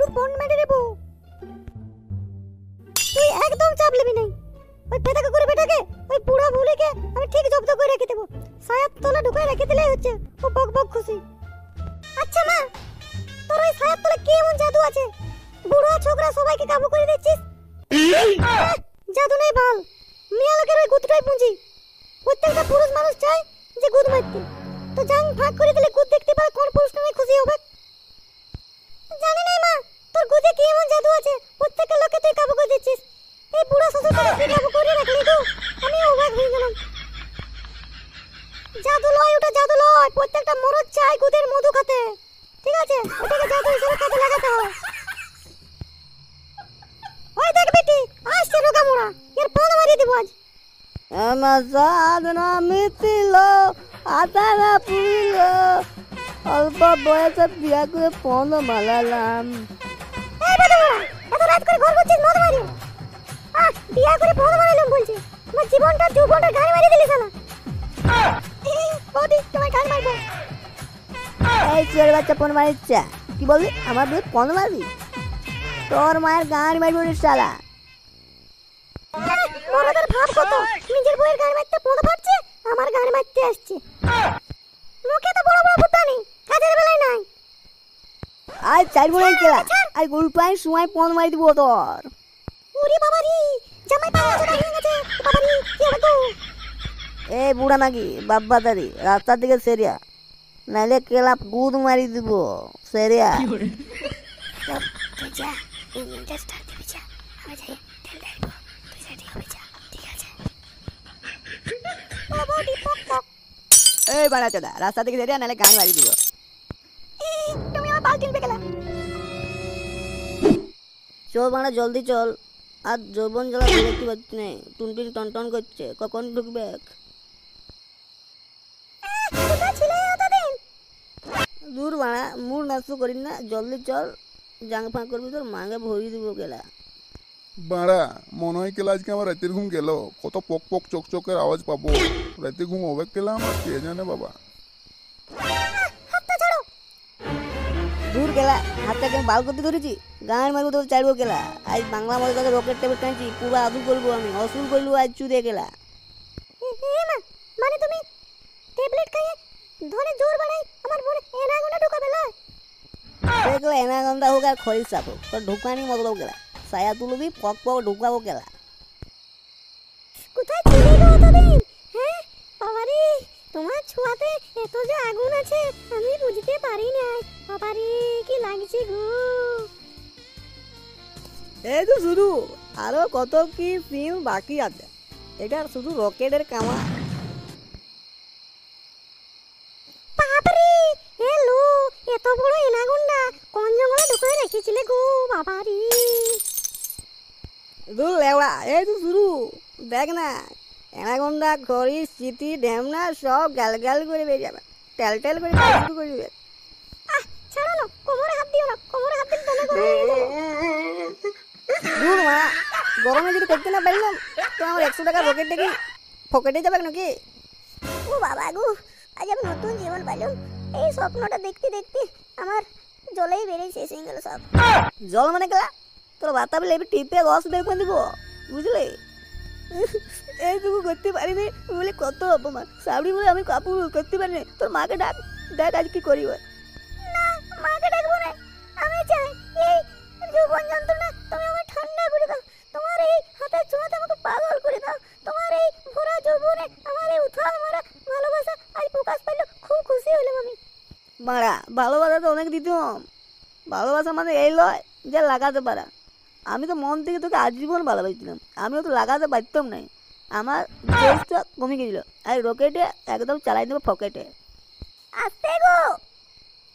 একটু ফোন মেরে দেবো। তুই একদম চাপ নিবি নাই। ওই পেটাকে করে বেটাকে ওই বুড়া ভুলিকে আমি ঠিক জব্দ করে রেখে দেবো। সায়াত তলে ঢুকে রেখে দিলেই হচ্ছে। ও বক বক খুশি। আচ্ছা মা, তোর ওই সায়াত তলে কি এমন জাদু আছে? বুড়া ছোকরা সবাইকে কাবু করে দিচ্ছিস। জাদু নেই বাল, মিয়া লোকের ওই গুদটাই পুঁজি। প্রত্যেকটা পুরুষ মানুষ চায় যে গুদ মারতে। তো জাং ভাগ করে দিলে গুদ দেখতে পারে কোন পুরুষ নামে খুশি হবে। জানি না মা, তোর গুদে কি এমন জাদু আছে প্রত্যেকটা লোকে তুই কাবু করে দিচ্ছিস। এই বুড়া শ্বশুরকে তুই কাবু করে রাখলি তো আমি অবাক হয়ে গেলাম। জাদু লয়, ওটা জাদু লয়। প্রত্যেকটা মরদ চায় গুদের মধু খেতে, ঠিক আছে? ওটাকে জাদু হিসেবে কাজে লাগাতে হয়। ওই দেখ বেটি, আসছে রোগা মোড়া, এর ফোন মারিয়ে দিব আজ। আমার সাধনা মিছিল আতারা পুরিল, অল্প বয়সে বিয়া করে পণ মালালাম। এই বেটা মোড়া, এত রাত করে ঘর করছিস মদ মারি? বিয়া করে ফোন মারালাম বলছি। আমার জীবনটা যৌবনটা গান মারিয়ে দিলি শালা। বৌদি তোমায় গান মারবো। এই চোর বাচ্চা ফোন মারিচ্ছে, কি বললি? আমার বিয়ে পণ মারবি? তোর মায়ের গান মারবি রে শালা। মরদের ভাব কত, নিজের বউয়ের গান মারতে পদ ফাটছে, আমার গান মারতে আসছে। মুখে তো বড় বড় ফুটানি, কাজের বেলায় নাই। আজ চার গুণে খেলা, আজ গুল পাই সময় পণ মারি দিব তোর। ওরে বাবারি, জামাই পাওয়া জোড়া হয়ে গেছে। বাবারি, কি হবে গো? এই বুড়া নাকি বাব্বা দাঁড়ি রাস্তার দিকে সেরিয়া, নাইলে কেলা গুদ মারি দিব সেরিয়া। তুই যা, ইঞ্জিনটা স্টার্ট দিবি যা, আমি যাই তেল ঢালবো, তুই রেডি হবে যা, ঠিক আছে? বৌদি পক পক। এই বাড়া চোদা, রাস্তা দিকে সেরিয়া নাইলে গান মারি দিব। তুমি আমার বালতি নিবে গেলা। চল বাড়া জলদি চল, আর যৌবন জ্বালা দেখতে পাচ্ছি না, টুনটুন টন টন করছে, কখন ঢুকবে? কোথায় ছিলে এতদিন? দূর বাড়া, মুড নাচু করিস না, জলদি চল, জাং ফাঁক করবি তোর মাঙ্গে ভরি দিব গেলা। বাড়া মনে হয় কেলা আজকে আমার রাতের ঘুম গেল। কত পক পক চক চকের আওয়াজ পাবো। রাতে ঘুম হবে কেলা আমার, কে জানে বাবা। হাতটা ছাড়ো। দূর গেলা, হাতটা কেন বাল করতে ধরেছি? গান মারবো তোর চাইবো গেলা। আজ বাংলা মধ্যে তোকে রকেট টেবিল টানছি, পুরো আদু করবো আমি, অসুল করবো আজ চুদে গেলা। মা, মানে তুমি ট্যাবলেট খাইয়ে ধরে জোর বাড়াই আমার বড় এনাগুলো ঢুকাবে না? দেখলে এনাগন্ধা হোক আর খরিস সাপ হোক, তোর ঢুকানি মতলব গেলা। ছায়া তুলবি, পক পক ঢুকাবো গেলা। কোথায় ছিলে গো এতদিন? হ্যাঁ বাবারি, তোমার ছোঁয়াতে এত যে আগুন আছে আমি বুঝতে পারি না। বাবারি কি লাগছে গো। এই তো শুরু, আরো কত কি সিন বাকি আছে, এটা শুধু রকেটের কামা। বাবারি, হ্যালো, এত বড় এনাগুন্ডা কোন জঙ্গলে ঢুকে রেখেছিলে গো বাবারি? দূর লেওড়া, এই তো শুরু, দেখ না, এনাগন্ডা খড়ি স্মৃতি ঢ্যামনা সব গ্যাল গ্যাল করে বেরিয়ে যাবে, টেল টেল করে শুরু করে দিবে। ছাড়ো না, কোমরে হাত দিও না, কোমরে হাত দিলে দমে গরম হয়ে যাবে। দূর মা, গরমে যদি করতে না পারলাম তো আমার 100 টাকা রকেট দেখি পকেটে যাবে নাকি? ও বাবা গো, আজ আমি নতুন জীবন পেলাম। এই স্বপ্নটা দেখতে দেখতে আমার জলেই বেরিয়ে শেষ হয়ে গেল সব। জল মানে গেলা, তোর বাতা বলে এবার টিপে রস বের করে দিব, বুঝলি? এইটুকু করতে পারিনি বলে কত অপমান, সাবরি বলে আমি কাপড় করতে পারিনি। তোর মাকে ডাক, দেখ আজ কি করি। না, মাকে ডাকবো না। আমি চাই এই যৌবন যন্ত্রণা তুমি আমায় ঠান্ডা করে দাও। তোমার এই হাতের ছোঁয়াতে আমাকে পাগল করে দাও। তোমার এই ভরা যৌবনে আমার এই উথাল মারা ভালোবাসা আজ প্রকাশ পাইলো, খুব খুশি হলাম আমি। মারা ভালোবাসা তো অনেক দিতাম, ভালোবাসা মানে এই লয় যে লাগাতে পারা। আমি তো মন থেকে তোকে আজীবন ভালোবাসছিলাম, আমিও তো লাগাতে পারতাম না। আমার জোশটা কমে গেছিল, আর রকেটে একদম চালাই দেবো পকেটে। আসতে গো,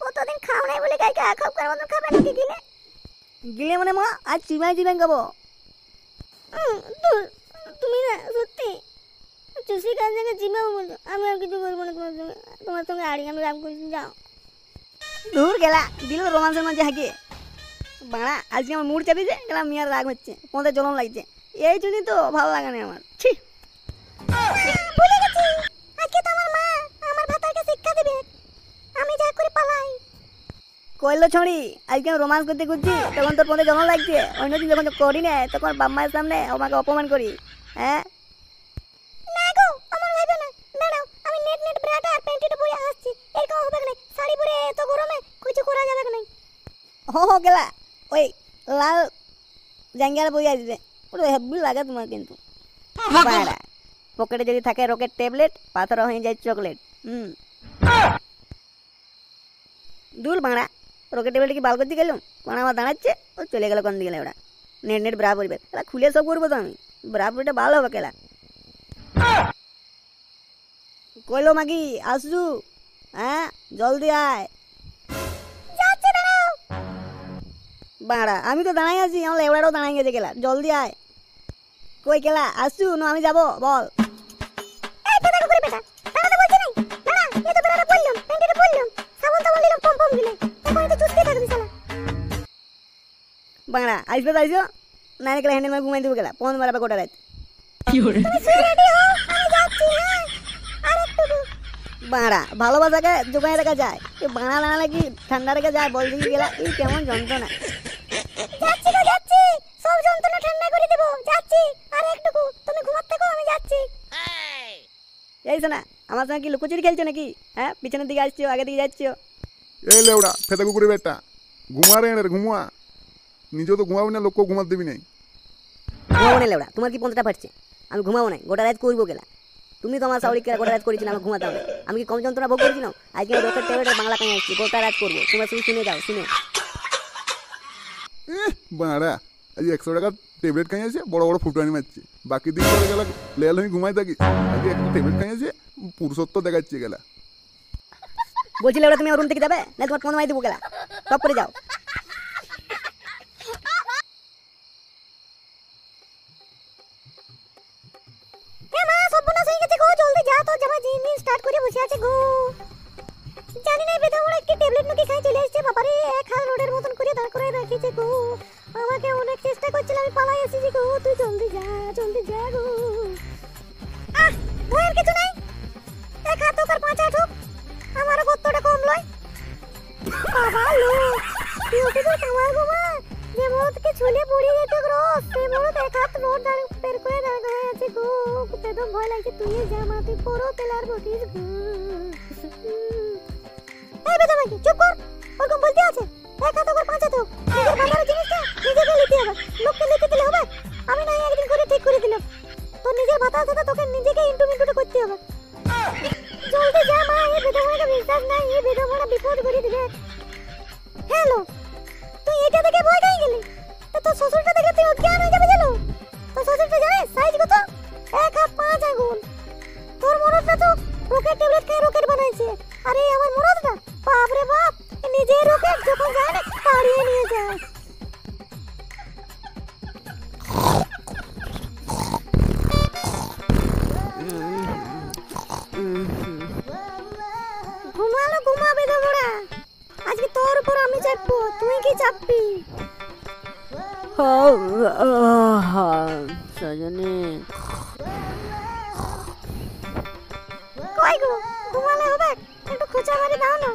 কতদিন খাও নাই বলে গাইকে আখাপ করার মতন খাবে নাকি গিলে? গিলে মানে মা আজ চিমাই চিমাই খাবো। দূর, তুমি না সত্যি চুষি কাজ থেকে জিমেও বলছো। আমি আর কিছু বলবো না তোমার সঙ্গে, তোমার সঙ্গে আড়ি আমি রাগ করছি, যাও। দূর গেলা, দিল রোমান্সের মাঝে হাঁকিয়ে বাড়া। আজকে আমার মুড চাপিয়েছে, গেলাম মিয়ার রাগ হচ্ছে, পথে জ্বলন লাগছে, এই জন্যই তো ভালো লাগে না আমার। ছি, ভুলে গেছি, আজকে তো আমার মা আমার ভাতারকে শিক্ষা দিবে, আমি যা করে পালাই। কইলো ছড়ি আজকে আমি রোমান্স করতে করছি তখন তোর পথে জমা লাগছে, অন্যদিন যখন করি না তখন বাপ মায়ের সামনে আমাকে অপমান করি। হ্যাঁ না গো আমার ভাইবে না, দাঁড়াও আমি নেট নেট ব্রাটা আর প্যান্টিটা পরে আসছি। এরকম হবে না, শাড়ি পরে এত গরমে কিছু করা যাবে না। হো গেলা ওই লাল জাঙ্গিয়ার বই আসবে, ওটা হেব্বি লাগে তোমার কিন্তু। বাড়া, পকেটে যদি থাকে রকেট ট্যাবলেট, পাথর হয়ে যায় চকলেট। দূর বাড়া, রকেট ট্যাবলেট কি বাল করতে গেলাম, কোন আমার দাঁড়াচ্ছে, ও চলে গেল কোন দিকে ওরা। নেট নেট ব্রা পরিবে, এলা খুলে সব করবো তো আমি, ব্রা পরিটা ভালো হবে কেলা। কইলো মাগি আসু, হ্যাঁ জলদি আয়। যাচ্ছে, দাঁড়াও। বাড়া আমি তো দাঁড়াই আছি, আমার লেবড়াটাও দাঁড়াই গেছে কেলা, জলদি আয়। কই কেলা আসু না আমি যাবো বল। এই পেটা করে পেটা, দাঁড়াতে বলছি নাই, দাঁড়া। এই তো ব্রাটা পরলাম, প্যান্টিটা পরলাম, সাবন তো দিলাম, পম পম দিলে, এখন তো চুস্তি থাকবি শালা। বাংলা আসবে তো আইসো, না কেলা হ্যান্ডেল মার ঘুমাই দেবো কেলা, ফোন মারাবে গোটা রাত। তুমি শুয়ে রেডি হও, আমি যাচ্ছি। হ্যাঁ আরেকটু। বাঁড়া ভালোবাসাকে জোগায় রাখা যায়, এই বাঁড়া দাঁড়ালে কি ঠান্ডা রেখে যায় বল দিকে গেলা, এই কেমন যন্ত্রণা। যাচ্ছি গো যাচ্ছি, সব যন্ত্রণা ঠান্ডা করে দেবো, যাচ্ছি। আর একটুকু তুমি ঘুমাতে থাকো, আমি যাচ্ছি। এই শোনা, আমার সঙ্গে কি লুকোচুরি খেলছো নাকি? হ্যাঁ পিছনের দিকে আসছো, আগে দিকে যাচ্ছো। এই লেওড়া ফেতা কুকুরে বেটা, ঘুমা রে এনে ঘুমা, নিজেও তো ঘুমাবি না, লোককেও ঘুমাতে দিবি নাই। ঘুমাবো না লেওড়া, তোমার কি পঞ্চাটা ফাটছে? আমি ঘুমাবো না, গোটা রাত করবো গেলা। তুমি তো আমার সাউরি কেলা গোটা রাত করেছিলে, আমার ঘুমাতে হবে। আমি কি কম যন্ত্রণা ভোগ করেছি না? আজকে রকেট ট্যাবলেট বাংলা কানে আসছি, গোটা রাত করবো, তোমার শুধু শুনে যাও শুনে। বাড়া আজ 100 টাকার ট্যাবলেট খাইয়েছে, বড় বড় ফুটানি মারছে, বাকি দিন করে গেলা লেয়াল হয়ে ঘুমাই থাকি। আজকে একটা ট্যাবলেট খাইয়েছে, পুরুষত্ব দেখাচ্ছে গেলা। বলছিলে ওরা তুমি রুম থেকে যাবে না, তোমার ফোন মাই দেবো গেলা, সব করে যাও। এ মা সর্বনাশ হয়ে গেছে গো, জলদি যা তো, জামা জিন স্টার্ট করে বসে আছে গো। জানি না বেদা ওরা কি ট্যাবলেট নাকি খাই চলে এসেছে, বাবারে এক হাল রোডের মতন করে দাঁড় করে রাখিছে গো। আমাকে অনেক চেষ্টা করছিল, আমি পালাই এসেছি গো, তুই জলদি যা গো। আহ ভয়ের কিছু নাই, এক হাত হোক আর 5 হাত হোক, আমারও কতটা কম লয়। বাবা লো, তুই ওকে তো কামার গো মা, যে মরদকে ছুলে পড়ে যেত গো, সে মরদ এক হাত রোড দাঁড় বের করে দাঁড় হয়ে আছে গো। বেদম ভয় লাগছে, তুই যা মা, তুই পরো পেলার বটিস গো। এই বেদা মাগি চুপ কর, ওরকম বলতে আছে, এক হাত হোক আর 5 হাত হোক, নিজের বাবার জিনিসটা নিজেকে নিতে হবে, লোককে নিতে দিলে হবে? আমি না একদিন করে ঠিক করে দিলাম, তোর নিজের ভাতার সাথে তোকে নিজেকে ইন্টুমিন্টুটা করতে হবে। জলদি যা মা, এই বেদা মাকে বিশ্বাস নাই, এই বেদা মারা বিপদ করে দিবে। হ্যালো, তুই এটা দেখে ভয় পেয়ে গেলি, তো তোর শ্বশুরটা দেখে তুই অজ্ঞান হয়ে যাবে জানো? তোর শ্বশুরটা জানিস সাইজ কত? 1 হাত 5 আঙ্গুল। তোর মরদটা তো রকেট ট্যাবলেট খেয়ে রকেট বানাইছে, আরে আমার মরদটা বাপ রে বাপ, নিজে রকেট যখন যায় না তাড়িয়ে নিয়ে যায়। ঘুমাবে তো বড়া, আজকে তোর উপর আমি চাপবো, তুই কি চাপবি? সজনী কই গো, ঘুমালে হবে? একটু খোঁচা মারি দাও না।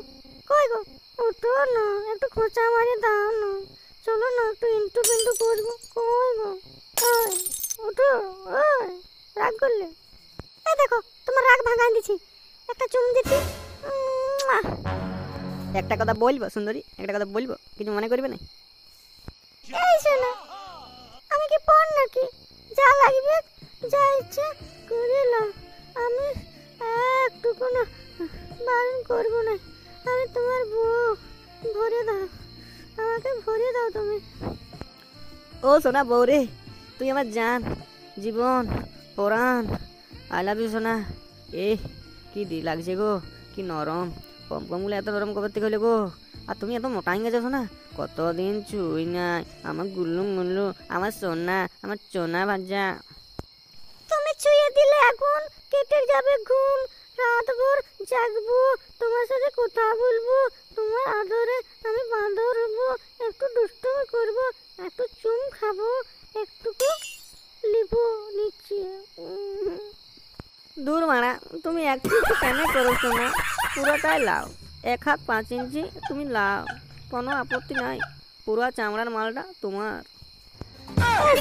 কই গো, উঠো না, একটু খোঁচা মারি দাও না। চলো না, একটু ইন্টু পিন্টু করবো। কই গো, ওই উঠো, ওই রাগ করলে? এই দেখো তোমার রাগ ভাঙাই দিছি, একটা চুম দিচ্ছি। একটা কথা বলবো সুন্দরী, একটা কথা বলবো, কিছু মনে করবে না? এই শোনো, আমি কি পড় নাকি? যা লাগবে যা ইচ্ছা করে নাও, আমি একটুকু না বারণ করবো না। আমি তোমার বউ, ভরে দাও, আমাকে ভরে দাও তুমি। ও সোনা বৌরে, তুই আমার জান, জীবন, পরাণ, আই লাভ ইউ সোনা। এ কি দি লাগছে গো, কি নরম, পমপমগুলো এত নরম কবে থেকে হলে গো? আর তুমি এত মোটাই গেছো সোনা, কতদিন ছুই নাই আমার গুল্লু মুল্লু, আমার সোনা, আমার চোনা ভাজা। তুমি ছুঁয়ে দিলে এখন কেটে যাবে ঘুম, রাত ভর জাগবো, তোমার সাথে কথা বলবো, তোমার আদরে আমি বাঁদর হবো, একটু দুষ্টুমি করবো, একটু চুম খাবো, একটুকু লিবো নিচে। দূর মারা, তুমি একটু কেন করো সোনা, পুরোটাই লাও, 1 হাত 5 ইঞ্চি তুমি লাও, কোনো আপত্তি নাই, পুরো চামড়ার মালটা তোমার।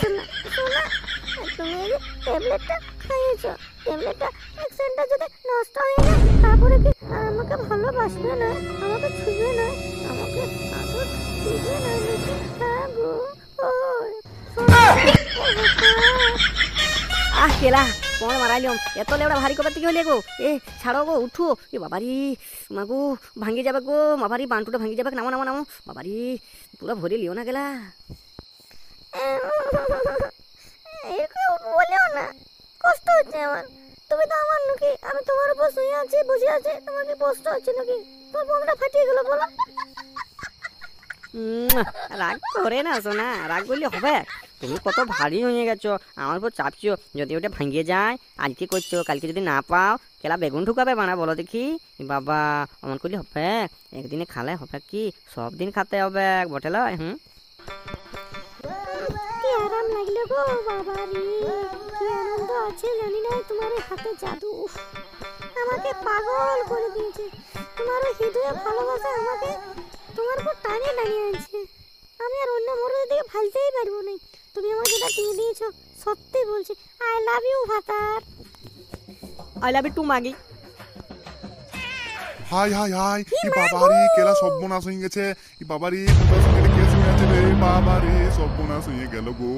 শোনা শোনা, তুমি এই যে ট্যাবলেটটা খাইয়েছ, ট্যাবলেটটা অ্যাকশনটা যদি নষ্ট হয়ে যায় তারপরে কি আমাকে ভালোবাসবে না, আমাকে ছুঁবে না, আমাকে আদর দিবে না নাকি? হ্যাঁ গো, ওই আহ কেলা কোন মারাইলিম, এত লেবড়া ভারী কবে থেকে হইলে গো? এ ছাড়ো গো, উঠো। এ বাবারি মাগো, ভাঙ্গি যাবে গো বাবারি, বান্টুটা ভাঙ্গি যাবে। নামো নামো নামো বাবারি, পুরো ভরে লিও না গেলা। এরকম বলেও না, কষ্ট হচ্ছে আমার। তুমি তো আমার নাকি, আমি তোমার উপর শুয়ে আছি, বসে আছি, তোমার কি কষ্ট হচ্ছে নাকি? তোর বন্ধটা ফাটিয়ে গেল বলো। রাগ করে না সোনা, রাগ করলে হবে? তুমি কত ভারী হয়ে গেছো, আমার উপর চাপছো। যদি ওটা ভাঙিয়ে যায়, আজকে করছো, কালকে যদি না পাও কেলা বেগুন ঢুকাবে বানা, বলো দেখি। বাবা অমন করলে হবে? একদিনে খালে হবে কি, সব দিন খাতে হবে বটে লয়? কি আরাম লাগলো গো বাবা রে, কি আনন্দ আছে জানি না। তোমার এই হাতে জাদু উফ, আমাকে পাগল করে দিয়েছে। তোমার ওই হৃদয়ে ভালোবাসা আমাকে তোমার উপর টানিয়ে টানিয়ে আনছে। আমি আর অন্য মরদের দিকে ফালতেই পারবো না। তুমি আমাকে যেটা দিয়ে দিয়েছো সত্যি বলছি, আই লাভ ইউ ভাতার। আই লাভ ইউ টু মাগি। হাই হাই হাই, ই বাবারি কেলা সর্বনাশ হয়ে গেছে। ই বাবারি ফুটার সঙ্গে কে শুয়ে আছে রে? বাবারি সর্বনাশ হয়ে গেল গো।